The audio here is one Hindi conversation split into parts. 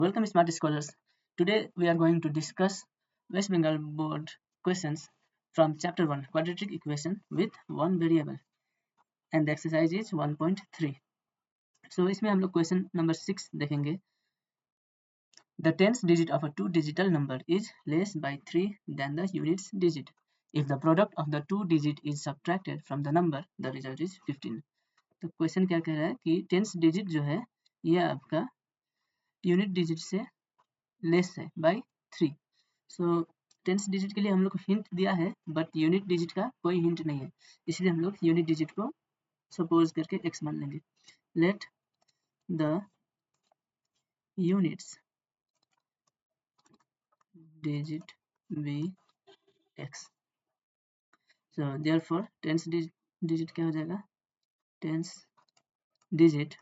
Welcome smart scholars. Today we are going to discuss West Bengal board questions from chapter 1 quadratic equation with one variable and the exercise is 1.3. So इसमें हम लोग क्वेश्चन नंबर 6 देखेंगे. The tens digit of a two digital number is less by 3 than the units digit. If the product of the two digit is subtracted from the number, the result is 15. तो क्वेश्चन क्या कह रहा है कि टेंस डिजिट जो है ये आपका यूनिट डिजिट से लेस है बाय 3. सो टेंस डिजिट के लिए हम लोग को हिंट दिया है बट यूनिट डिजिट का कोई हिंट नहीं है, इसलिए हम लोग यूनिट डिजिट को सपोज करके x मान लेंगे. Let the units digit be x. So therefore tens digit क्या हो जाएगा, tens digit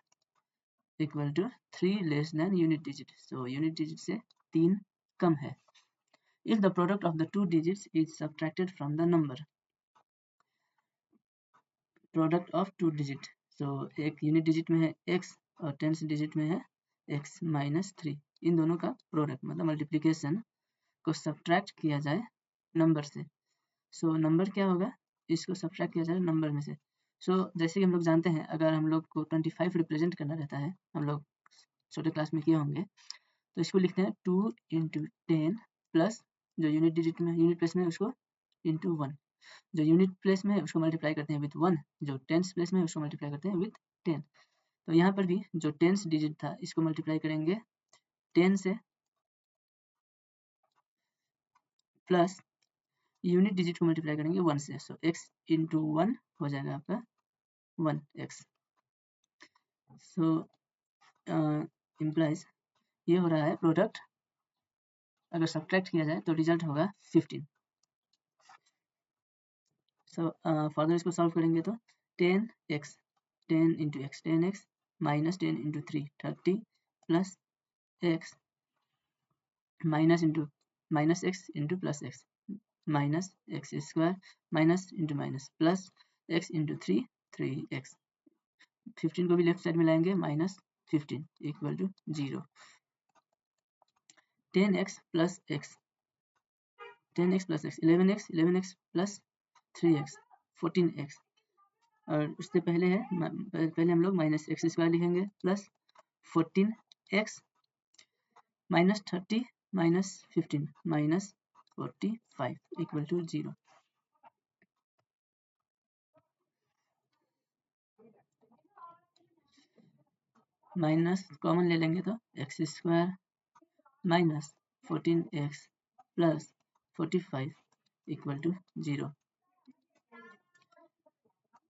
equal to 3 less than unit digit. So unit digit से 3 कम है. If the product of the two digits is subtracted from the number, product of two digit, so एक यूनिट डिजिट में है x और टेंस डिजिट में है x माइनस 3. इन दोनों का प्रोडक्ट मतलब मल्टीप्लिकेशन को सब्ट्रैक्ट किया जाए नंबर से. सो नंबर क्या होगा, इसको सब्ट्रैक्ट किया जाए नंबर में से. सो जैसे कि हम लोग जानते हैं अगर हम लोग को 25 रिप्रेजेंट करना रहता है, हम लोग छोटे क्लास में किए होंगे, तो इसको लिखते हैं 2 इंटू 10 प्लस जो यूनिट डिजिट में यूनिट प्लेस में उसको इंटू 1. जो यूनिट प्लेस में है उसको मल्टीप्लाई करते हैं विथ 1, जो टेंस प्लेस में है उसको मल्टीप्लाई करते हैं विथ 10. तो यहाँ पर भी जो टेंस डिजिट था इसको मल्टीप्लाई करेंगे 10 से प्लस यूनिट डिजिट को मल्टीप्लाई करेंगे 1 से. सो x इंटू 1 हो जाएगा आपका 1x. सो इम्प्लाइज ये हो रहा है प्रोडक्ट अगर सब्ट्रैक्ट किया जाए तो रिजल्ट होगा 15. सो फर्दर इसको सॉल्व करेंगे तो 10x 10 into x 10x minus 10 into 3 30 plus x minus into minus x into plus x minus x square minus into minus plus x into 3 3x. 15 को भी लेफ्ट साइड में लाएंगे minus 15 equal to 0. 10x plus x 10x plus x 11x plus 3x 14x. और उससे पहले है पहले हम लोग माइनस एक्स स्क्वायर लिखेंगे plus 14x minus 30 minus 15 minus 45 equal to 0. Minus common ले लेंगे तो x square minus 14x plus 45 equal to 0.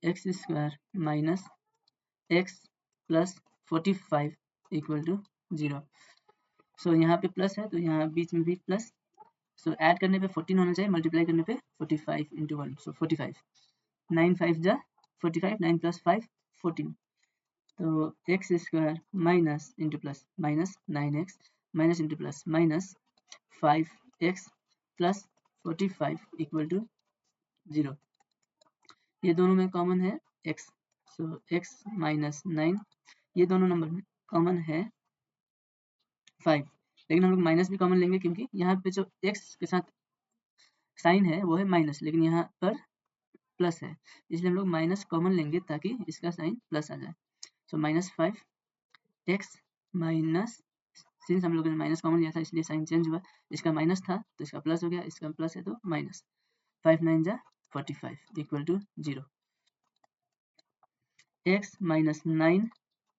X square minus x plus 45 equal to 0. So यहाँ पे प्लस है तो यहाँ बीच में भी प्लस. सो ऐड करने पे 14 होना चाहिए, मल्टीप्लाई करने पे 45 इंटू 1. सो 45 9 5 जा 45 9 प्लस 5 14. तो x square minus into plus minus 9x minus into plus minus 5x plus 45 equal to 0. ये दोनों में कॉमन है x. सो x माइनस 9 ये दोनों नंबर में कॉमन है 5, लेकिन हम लोग माइनस भी कॉमन लेंगे क्योंकि यहाँ पे जो x के साथ साइन है वो है माइनस, लेकिन यहाँ पर प्लस है, इसलिए हम लोग माइनस कॉमन लेंगे ताकि इसका साइन प्लस आ जाए. So minus 5x minus, since हम लोगों ने माइनस कॉमन लिया था इसलिए साइन चेंज हुआ, इसका माइनस था तो इसका प्लस हो गया, इसका प्लस है तो माइनस. 5 9 जा 45 equal to 0. x minus 9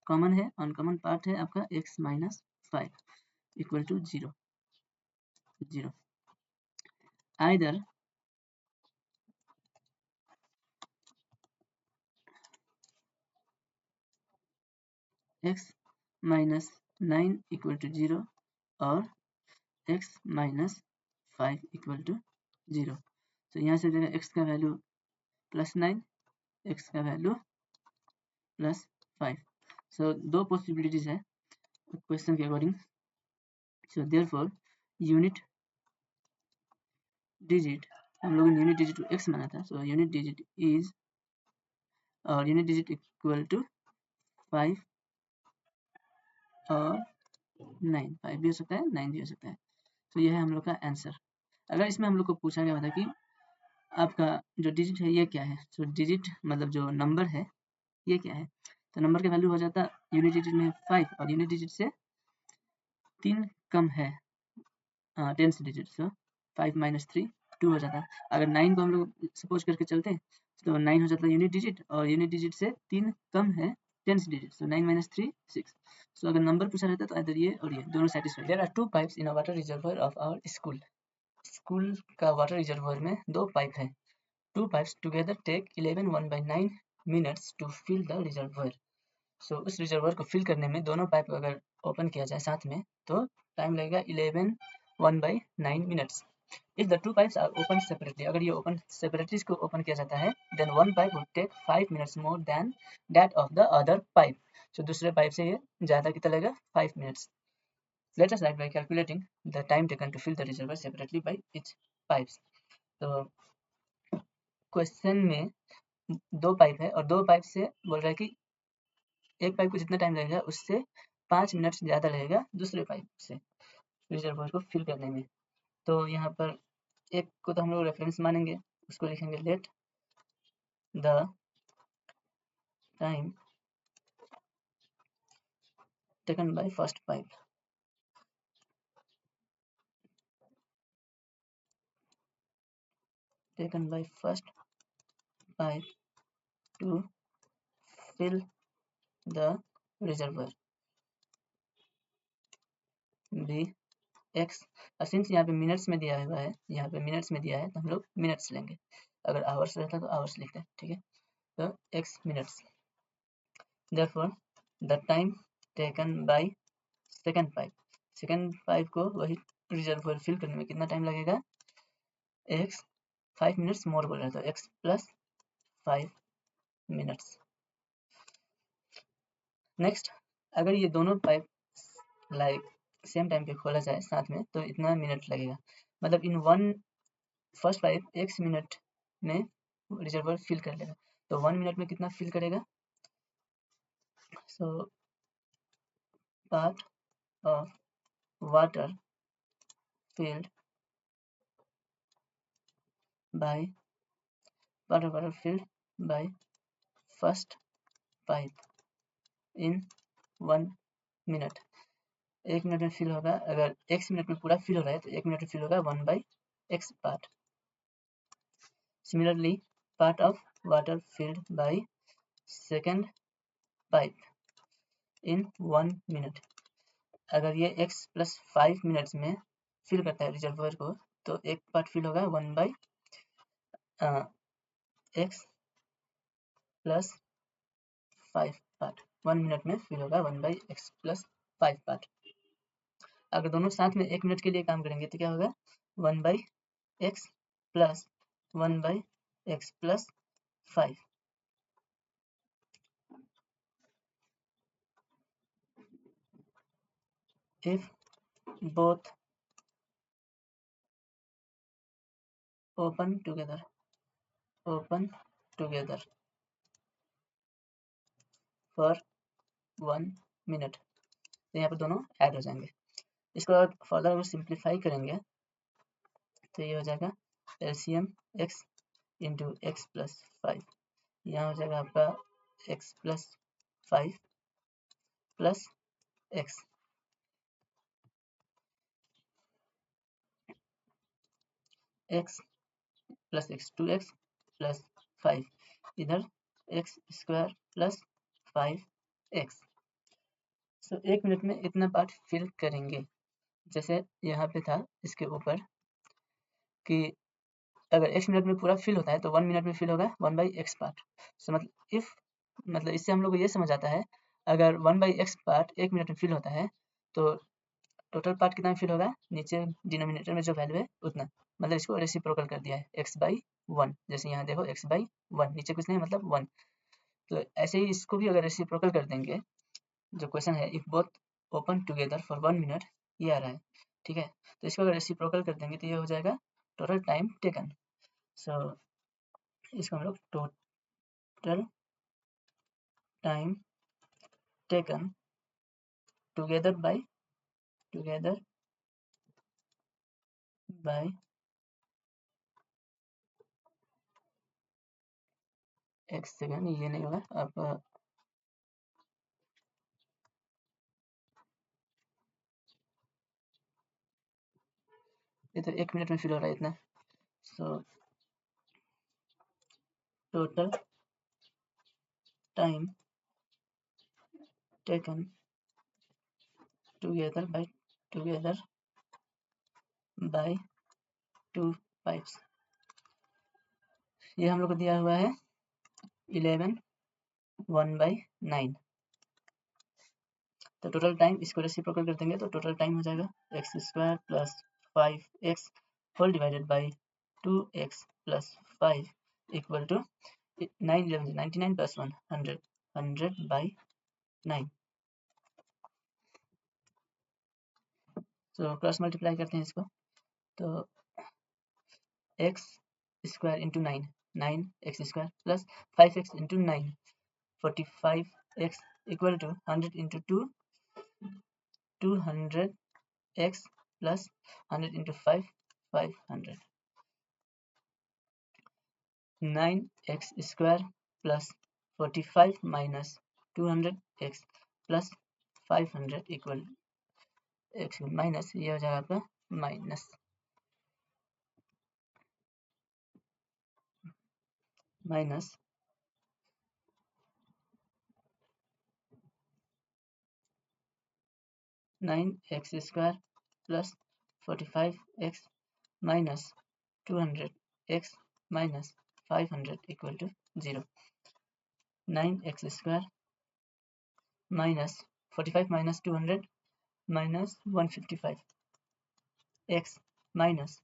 common है, अनकॉमन पार्ट है आपका x minus 5 equal to 0 0. Either x minus 9 equal to 0 और x minus 5 equal to 0. तो यहाँ से देगा x का वैल्यू प्लस 9, x का वैल्यू प्लस 5. सो दो पॉसिबिलिटीज है क्वेश्चन के according. So therefore unit digit, हम लोगों ने यूनिट डिजिट को x माना था, सो यूनिट डिजिट इज और यूनिट डिजिट इक्वल टू 5 और 9, 5 भी हो सकता है, 9 भी हो सकता है। तो यह है हम लोग का आंसर। अगर इसमें हम लोग को पूछा गया था कि आपका जो डिजिट है ये क्या है, तो डिजिट मतलब जो नंबर है ये क्या है, तो नंबर का वैल्यू हो जाता यूनिट डिजिट में 5 और यूनिट डिजिट से 3 कम है टेंथ डिजिट, सो 5 माइनस 3 2 हो जाता है। अगर 9 को हम लोग सपोज करके चलते हैं तो 9 हो जाता है यूनिट डिजिट और यूनिट डिजिट से 3 कम है टेंथ डिजिट, सो 9 माइनस 3 6। सो अगर नंबर पूछा रहता तो इधर ये और ये दोनों satisfied. There are 2 pipes in a water reservoir of our school. School का वाटर रिजर्वर में 2 पाइप है। 2 pipes together take 11 1/9 minutes to fill the reservoir. So उस रिजर्वर को फिल करने में दोनों पाइप अगर ओपन किया जाए साथ में तो टाइम लगेगा 11 1/9 minutes. If the two pipes are opened separately, अगर ये ओपन सेपरेटली इसको ओपन किया जाता है then one pipe would take 5 minutes more than that of the other pipe. So दूसरे पाइप से ये ज़्यादा कितना लगेगा 5 minutes. Let us write by calculating the time taken to fill the reservoir separately by each pipes. तो क्वेश्चन में 2 पाइप है और 2 पाइप से बोल रहा है कि एक पाइप को जितना टाइम लगेगा उससे 5 मिनट ज़्यादा लगेगा दूसरे पाइप से रिजर्वोयर को फिल करने में। तो यहाँ पर एक को तो हम लोग रेफरेंस मानेंगे, उसको लिखेंगे let the time taken by first pipe to fill the reservoir be x. Since यहाँ पे मिनट्स में दिया हुआ है, यहाँ पे मिनट्स में दिया है तो हम लोग मिनट्स लेंगे, अगर आवर्स रहता तो आवर्स लिखते हैं, ठीक है। तो x minutes, therefore the time taken by second pipe को वही रिजर्वोयर फिल करने में कितना टाइम लगेगा, एक्स 5 मिनट्स मोर बोल रहा था, एक्स प्लस 5 मिनट्स। नेक्स्ट, अगर ये दोनों पाइप लाइक सेम टाइम पे खोला जाए साथ में तो इतना मिनट लगेगा, मतलब in one first pipe x minute में रिजर्वोयर फिल कर लेगा, तो 1 मिनट में कितना फिल करेगा, so part of water filled by first pipe in 1 minute। 1 minute में फिल होगा, अगर x मिनट में पूरा फिल हो रहा है तो 1 मिनट में फिल होगा 1/x part. Similarly part of water filled by second pipe in 1 minute, अगर ये x प्लस 5 मिनट्स में फिल करता है रिजर्वोयर को तो एक पार्ट फिल होगा 1/x प्लस 5 पार्ट, 1 मिनट में फिल होगा 1/x प्लस 5 पार्ट। अगर दोनों साथ में 1 मिनट के लिए काम करेंगे तो क्या होगा 1/x plus 1/x plus 5। if both open together for 1 minute, तो यहाँ पर दोनों ऐड हो जाएंगे। इसके बाद फर्दर अगर सिंप्लीफाई करेंगे तो ये हो जाएगा LCM x into x plus 5, यहाँ हो जाएगा आपका x plus 5 plus x, x plus x 2x plus 5, इधर x स्क्वायर प्लस 5x। सो 1 मिनट में इतना पार्ट फिल करेंगे। जैसे यहाँ पे था इसके ऊपर कि अगर x मिनट में पूरा फिल होता है तो 1 मिनट में फिल होगा 1/x पार्ट। सो मतलब इससे हम लोग को ये समझ आता है अगर 1/x पार्ट 1 मिनट में फिल होता है तो टोटल पार्ट कितना फिल होगा, नीचे डिनोमिनेटर में जो वैल्यू है उतना, मतलब इसको रेसिप्रोकल कर दिया है x/1। जैसे यहाँ देखो x/1, नीचे कुछ नहीं मतलब 1, तो ऐसे ही इसको भी अगर रेसिप्रोकल कर देंगे, जो क्वेश्चन है if both open together for 1 minute, ये आ रहा है, ठीक है। तो इसको अगर रेसिप्रोकल कर देंगे तो ये हो जाएगा टोटल टाइम टेकन। सो इसको हम लोग total time taken together by together by x second, ये नहीं होगा अब ये तो 1 मिनट में फिल हो रहा है इतना। So total time taken together by 2 pipes, ये हम लोग को दिया हुआ है 11 1/9। तो टोटल टाइम इसको रेसिप्रोकल कर देंगे तो टोटल टाइम हो जाएगा x² plus 5x whole divided by 2x plus 5 equal to 9 11 99 plus 1 100 100/9। तो क्रॉस मल्टीप्लाई करते हैं इसको, तो x² into 9 9x² plus 5x into 9 45x equal to 100 into 2 200x plus 100 into 5 500 9x² plus 45 minus 200x plus 500 equal x minus, ये हो जाएगा आपका minus 9x² plus 45x minus 200x minus 500 equal to 0। 9x² minus 45 minus 200 minus 155 x minus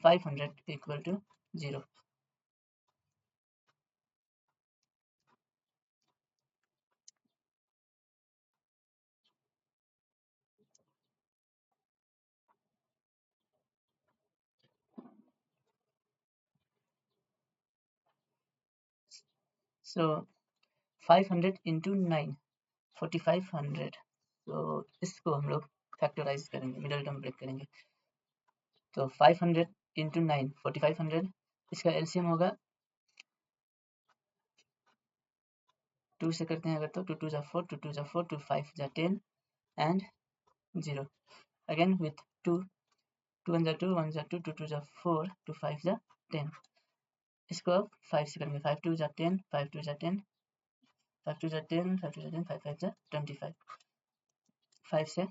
500 equal to 0। So 500 into 9 4500, तो इसको हम लोग फैक्टराइज करेंगे, मिडल टर्म ब्रेक करेंगे। तो 500 इंटू 9 4500, इसका एलसीएम होगा 2 से करते हैं अगर तो 2 2 जा 4 2 2 जा 4 2 5 जा 10 एंड 0 अगेन विथ 2 2 1 जा 2 1 जा 2 2 2 जा 4 2 5 जा 10। इसको अब 5 से करेंगे 5 2 जा 10 5 2 जा 10 5 2 जा 10 5 2 जा 10 5 5 जा 25 5 से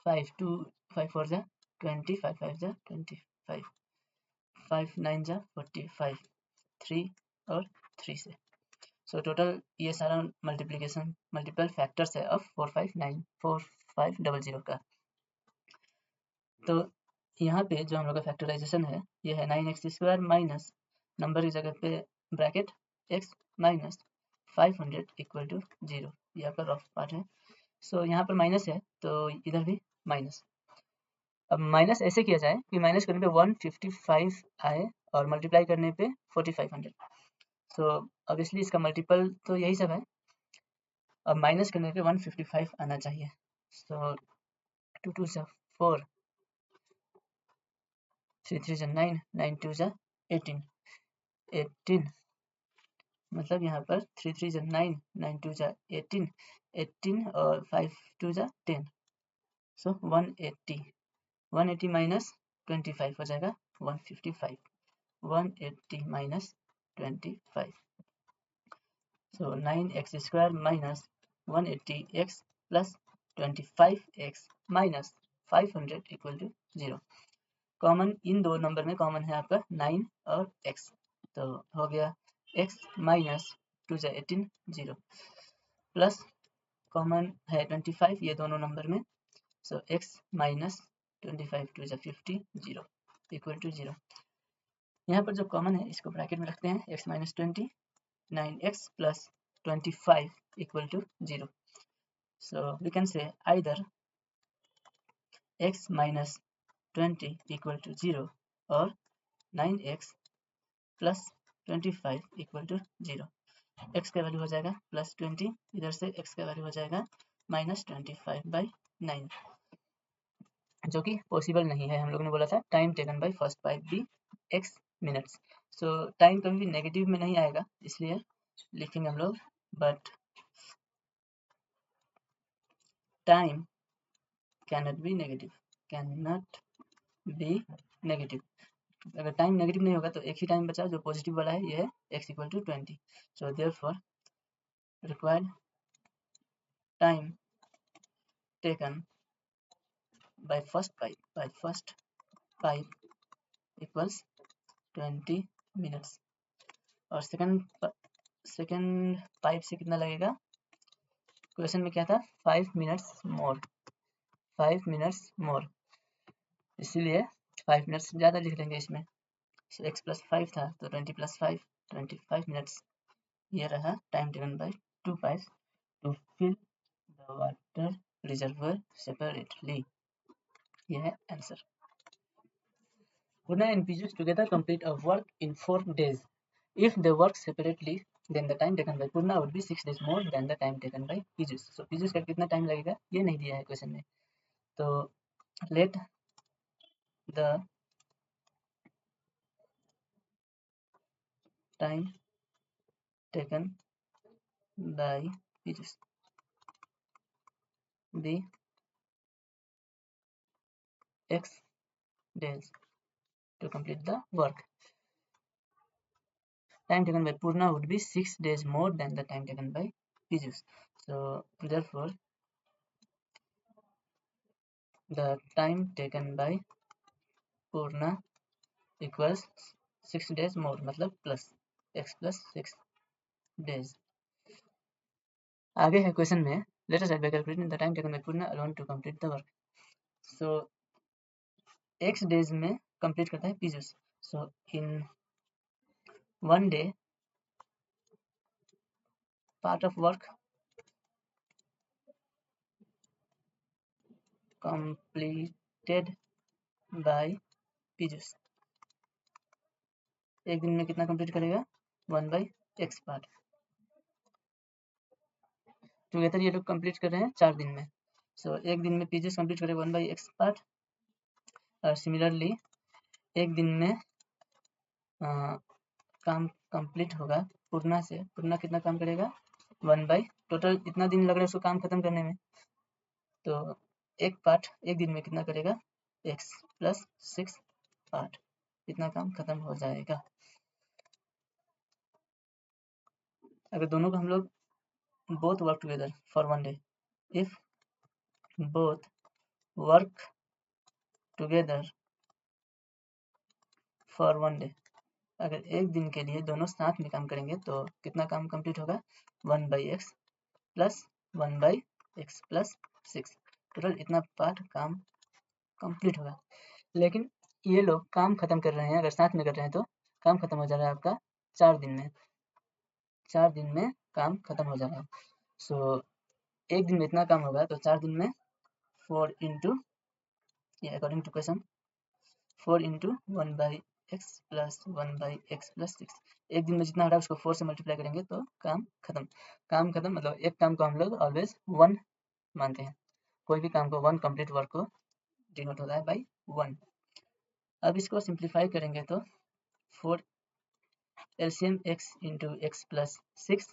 5 2 5 4 जा 20 5 5 जा 25 5 9 जा 45 3 और 3 से। सो टोटल ये सारा मल्टीप्लिकेशन मल्टीपल फैक्टर्स है ऑफ 4590 का। तो यहाँ पे जो हम लोग का फैक्टराइजेशन है ये है 9x² माइनस नंबर की जगह पे bracket x minus 500 equal to 0, ये आपका रफ पार्ट है। सो यहाँ पर माइनस है तो इधर भी माइनस। अब माइनस ऐसे किया जाए कि माइनस करने पे 155 आए और मल्टीप्लाई करने पे 4500। सो ऑब्वियसली इसका मल्टीपल तो यही सब है, अब माइनस करने पे 155 आना चाहिए। सो 2 2 जा 4 3 3 जा 9 9 2 जा 18 18 मतलब यहाँ पर 3 3 जा 9 9 2 जा 18 18 और 5 2 जा 10। सो 180 180 माइनस 25 हो जाएगा 155 180 minus 25। So 9x² minus 180x plus 25x minus 500 equal to 0। Common इन दो नंबर में कॉमन है आपका 9 और x, तो हो गया x माइनस 2 जा 18 0 प्लस कॉमन है 25 ये दोनों नंबर में, सो x माइनस 25 2 जा 50 0 इक्वल टू 0। यहाँ पर जो कॉमन है इसको ब्रैकेट में रखते हैं x minus 20 9x plus 25 equal to 0. So we can say either x minus 20 equal to 0 or 9x plus 25 equal to 0. x का वैल्यू हो जाएगा प्लस 20, इधर से x का वैल्यू हो जाएगा माइनस 25/9। जो कि पॉसिबल नहीं है। हम लोगों ने बोला था time taken by first pipe be x minutes. So time कभी भी नेगेटिव में नहीं आएगा, इसलिए लिखेंगे हम लोग but time cannot be negative, cannot be negative. अगर टाइम नेगेटिव नहीं होगा तो एक ही टाइम बचा जो पॉजिटिव वाला है, ये है x equal to 20। So therefore required time taken by first pipe equals 20 minutes. और सेकंड पाइप से कितना लगेगा? क्वेश्चन में क्या था? 5 मिनट्स मोर, 5 मिनट्स मोर, इसीलिए 5 मिनट्स ज़्यादा लिख लेंगे इसमें। x प्लस 5 था तो 20 प्लस 5, 25 मिनट्स। ये रहा time taken by 2 pipes to fill the water reservoir separately. यह है answer. Pune and Piyush together complete a work in 4 days. If they work separately, then the time taken by Purna would be 6 days more than the time taken by Piyush. So Piyush का कितना टाइम लगेगा ये नहीं दिया है क्वेश्चन में। तो let the time taken by Piyush be x days to complete the work. Time taken by Purna would be 6 days more than the time taken by Piyush. So therefore the time taken by Purna equals 6 days more, मतलब प्लस x प्लस 6 days। आगे है क्वेश्चन में let us right bye calculating the time taken bye Purna alone to complete the work। So x days में कंप्लीट करता है Piyush। So in 1 day part of work completed by Piyush। एक दिन में कितना कंप्लीट करेगा? 1/x part. टुगेदर ये लोग कंप्लीट कर रहे हैं 4 दिन में। सो एक दिन में Piyush कंप्लीट करेगा 1/x पार्ट। और सिमिलरली एक दिन में काम कंप्लीट होगा पूर्णा से। पूर्णा कितना काम करेगा? 1/, टोटल इतना दिन लग रहा है उसको काम खत्म करने में, तो एक पार्ट एक दिन में कितना करेगा? x प्लस 6 पार्ट, इतना काम खत्म हो जाएगा। अगर दोनों को हम लोग both work together for 1 day, if both work together for 1 day, अगर एक दिन के लिए दोनों साथ में काम करेंगे तो कितना काम कंप्लीट होगा? 1/x plus 1/x plus 6, total इतना पार्ट काम कंप्लीट होगा। लेकिन ये लोग काम खत्म कर रहे हैं, अगर साथ में कर रहे हैं तो काम खत्म हो जा रहा है आपका 4 दिन में, 4 दिन में काम खत्म हो जा रहा है। सो एक दिन में इतना काम होगा तो 4 दिन में 4 इंटू, ये according to question 4 into 1/x plus 1/x plus 6, एक दिन में जितना हो रहा है उसको 4 से मल्टीप्लाई करेंगे तो काम खत्म। काम खत्म मतलब एक काम को हम लोग ऑलवेज 1 मानते हैं, कोई भी काम को 1 कंप्लीट वर्क को डिनोट होता है बाई 1। अब इसको सिंप्लीफाई करेंगे तो 4 LCM x into x plus 6,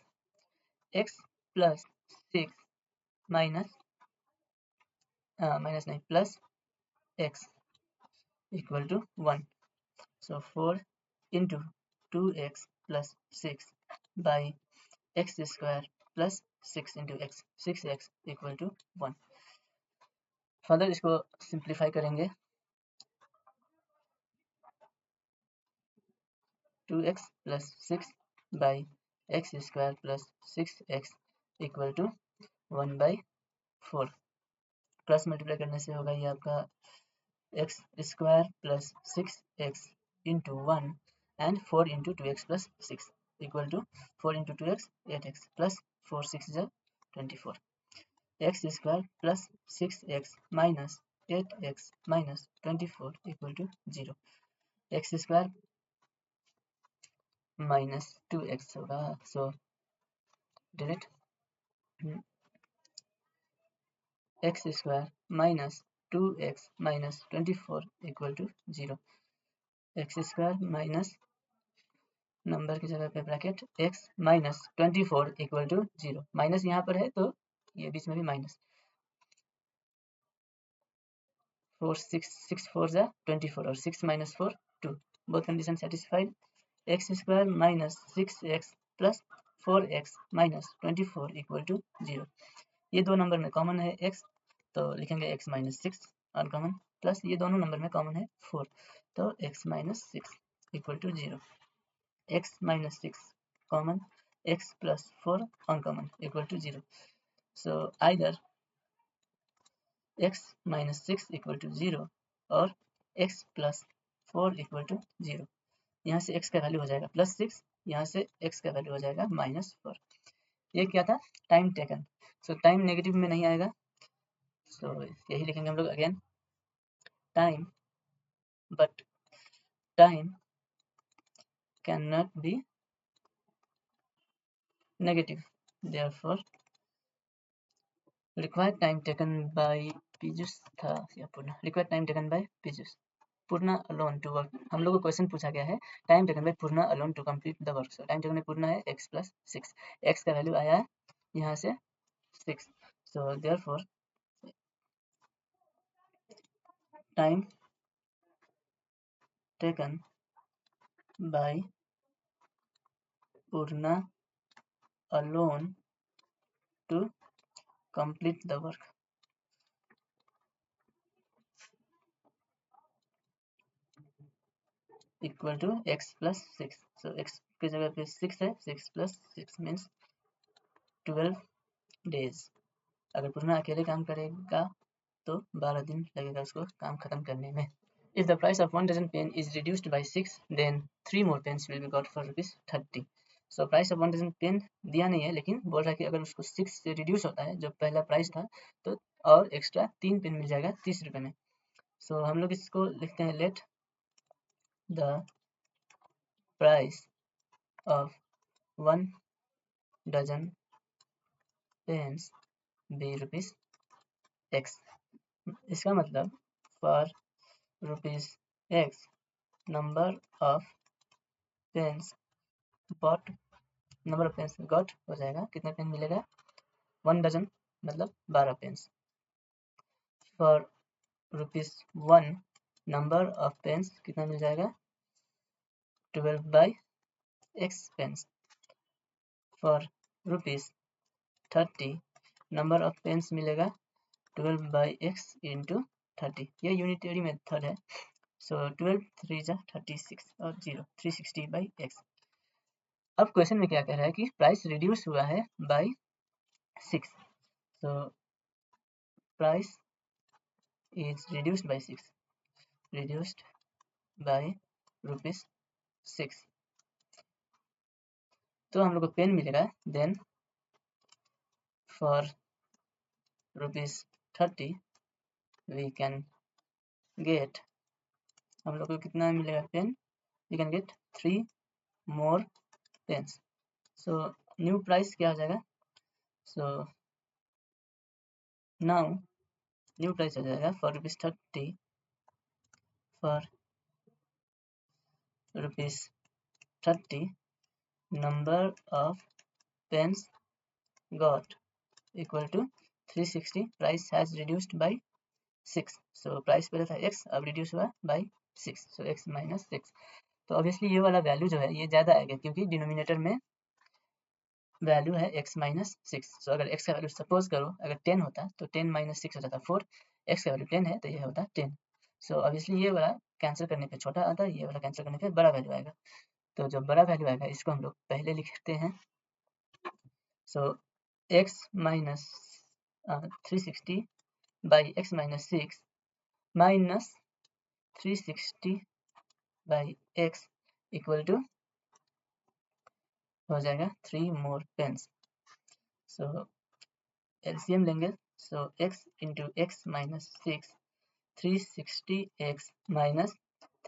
x plus 6 minus minus नहीं plus x equal to 1। So 4 into 2x plus 6 by x square plus 6 into x, 6x equal to 1। Further इसको सिंप्लीफाई करेंगे 2x plus 6 by x square plus 6x equal to 1/4। Cross multiply करने से होगा ये आपका x square plus 6x into 1 and 4 into 2x plus 6 equal to 4 into 2x 8x plus 4 6 24, x square plus 6x minus 8x minus 24 equal to 0। X square minus 2x होगा। So direct x square minus 2x minus 24 equal to 0। X square minus number की जगह पे bracket x minus 24 equal to 0। Minus यहाँ पर है तो ये बीच में भी माइनस। 4 6 4 जा 24 और 6 minus 4 2, both condition satisfied. X square minus 6x plus 4x minus 24 equal to 0। ये दो नंबर में कॉमन है x, तो लिखेंगे x माइनस 6 अनकॉमन, प्लस ये दोनों नंबर में कॉमन है 4, तो x minus 6 equal to 0। x minus 6 common, x plus 4 uncommon equal to 0। So either x minus 6 equal to 0 और x प्लस 4 इक्वल टू 0। यहाँ से x का वैल्यू हो जाएगा प्लस 6, यहाँ से x का वैल्यू हो जाएगा माइनस 4। ये क्या था? Time taken. So time negative में नहीं आएगा, सो यही लिखेंगे हम लोग again, time, but time can not be negative, therefore required time taken by Piyush था या Purna, required time taken by Piyush, Purna alone to work. हम लोग को क्वेश्चन पूछा गया है time taken by Purna alone to complete the work. So time taken by Purna है x प्लस 6, x का वैल्यू आया है यहाँ से 6, so therefore time taken by Purna alone to complete the work equal to x plus 6. So x की जगह पे 6 है, 6 plus 6 means 12 days। अगर पूर्णा अकेले काम करेगा तो 12 दिन लगेगा उसको काम खत्म करने में। If the price of 1 dozen pen is reduced by 6, then 3 more pens will be got for ₹30. So price of 1 dozen pen दिया नहीं है, लेकिन बोल रहा है कि अगर उसको 6 से रिड्यूस होता है जो पहला प्राइस था, तो और एक्स्ट्रा 3 पेन मिल जाएगा 30 रुपये में। सो हम लोग इसको लिखते हैं, let the price of 1 dozen pens be ₹x। इसका मतलब for ₹x number of pens bought, number of pens got हो जाएगा, कितना पेन मिलेगा? 1 डजन मतलब 12 pens. For ₹1 number of pens कितना मिल जाएगा? 12/x pens. For ₹30 number of pens मिलेगा 12/x इंटू 30। ये यूनिटरी मेथड है। सो 12 3 जा 36 और 0 360/x। अब क्वेश्चन में क्या कह रहा है कि प्राइस रिड्यूस हुआ है by 6। So price is reduced by 6, reduced by ₹6। तो हम लोग को पेन मिलेगा, then for ₹30 we can get, हम लोग को कितना मिलेगा pen? We can get 3 more pens. So new price क्या हो जाएगा? सो नाउ न्यू प्राइस हो जाएगा for ₹30, for ₹30 number of pens got equal to 360, price has reduced by 6। So price पहले था x, अब रिड्यूस हुआ बाय 6, सो x माइनस 6। तो ऑब्वियसली ये वाला वैल्यू जो है ये ज़्यादा आएगा, क्योंकि डिनोमिनेटर में वैल्यू है x माइनस 6। सो अगर x का वैल्यू सपोज करो अगर 10 होता तो 10 माइनस 6 हो जाता 4, x का वैल्यू 10 है तो ये होता 10। सो ऑब्वियसली ये वाला कैंसिल करने पे छोटा आता है, ये वाला कैंसिल करने पे बड़ा वैल्यू आएगा। तो जो बड़ा वैल्यू आएगा इसको हम लोग पहले लिखते हैं। So x minus 360 by x minus 6 minus 360 by x equal to हो जाएगा 3 मोर पेन्स। सो एलसीएम लेंगे, so x into x minus 6, 360x minus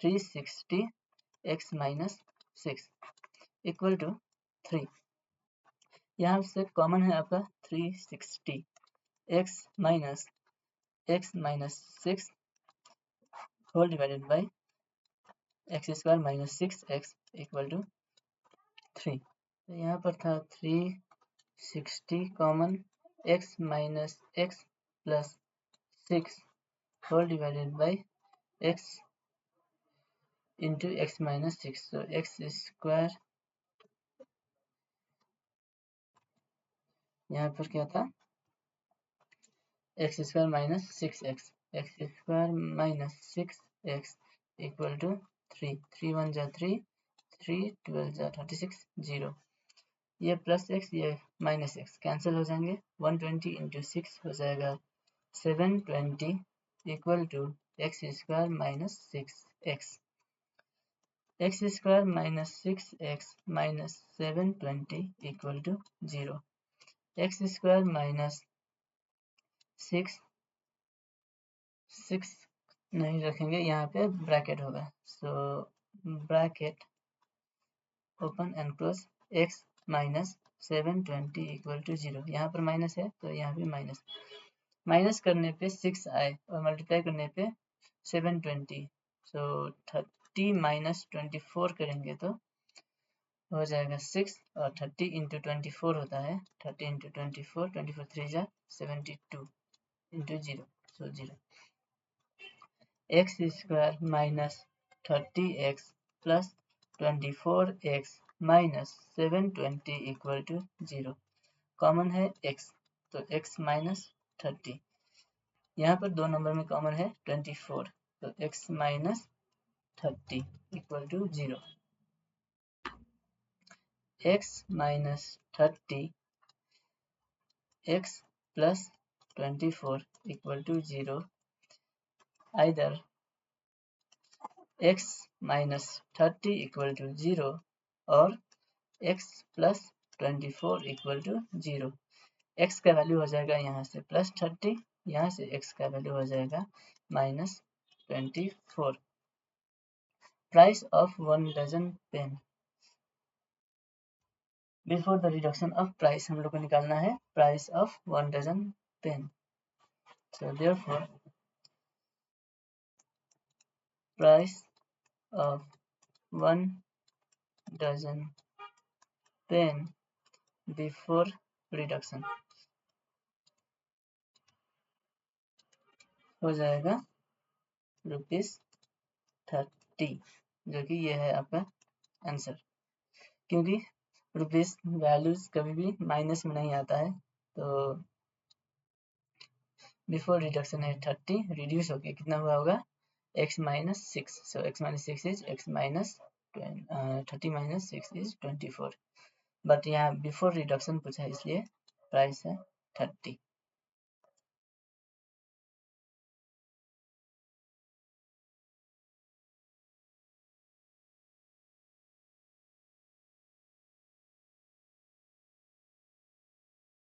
360x minus 6 equal to 3। यहाँ से कॉमन है आपका 360, x minus x minus 6 whole divided by x square minus 6x equal to 3। तो यहाँ पर था 360 common x minus x plus 6 whole divided by x into x minus 6। so x square यहाँ पर क्या था x square minus 6x, x square minus 6x equal to 3, 3 1 जा 3, 3 12 जा 36, 0। ये प्लस x ये माइनस x कैंसिल हो जाएंगे। 120 इंटू 6 हो जाएगा 720 equal to x square minus 6x। X square minus 6x minus 720 equal to 0। X square minus 6 नहीं रखेंगे, यहाँ पे ब्रैकेट होगा। So bracket open and close x minus 720 equal to 0। यहाँ पर माइनस है तो यहाँ भी माइनस, माइनस करने पे 6 आए और मल्टीप्लाई करने पे 720। सो 30 माइनस 24 करेंगे तो हो जाएगा 6 और 30 इंटू 24 होता है 30 इंटू 24, 24 3 जा 72 into 0। So 0 x square minus 30x plus 24x minus 720 equal to 0। Common है x तो x माइनस 30, यहाँ पर दो नंबर में कॉमन है 24 तो x minus 30 equal to 0। x minus 30 x plus 24 equal to 0। Either x minus 30 equal to 0 और x plus 24 equal to 0। x का वैल्यू हो जाएगा यहाँ से प्लस 30, यहाँ से x का वैल्यू हो जाएगा minus 24। Price of 1 dozen pen. Before the reduction of price हम लोग को निकालना है price of 1 dozen pen. So therefore price of 1 dozen pen before reduction हो जाएगा ₹30, जो कि ये है आपका आंसर। क्योंकि रुपीस वैल्यूज कभी भी माइनस में नहीं आता है, तो बिफोर रिडक्शन है 30, रिड्यूस होके कितना हुआ होगा x minus 6। So x minus 6 is x minus 30 minus 6 is 24। But यहाँ बिफोर रिडक्शन पूछा है इसलिए प्राइस है 30।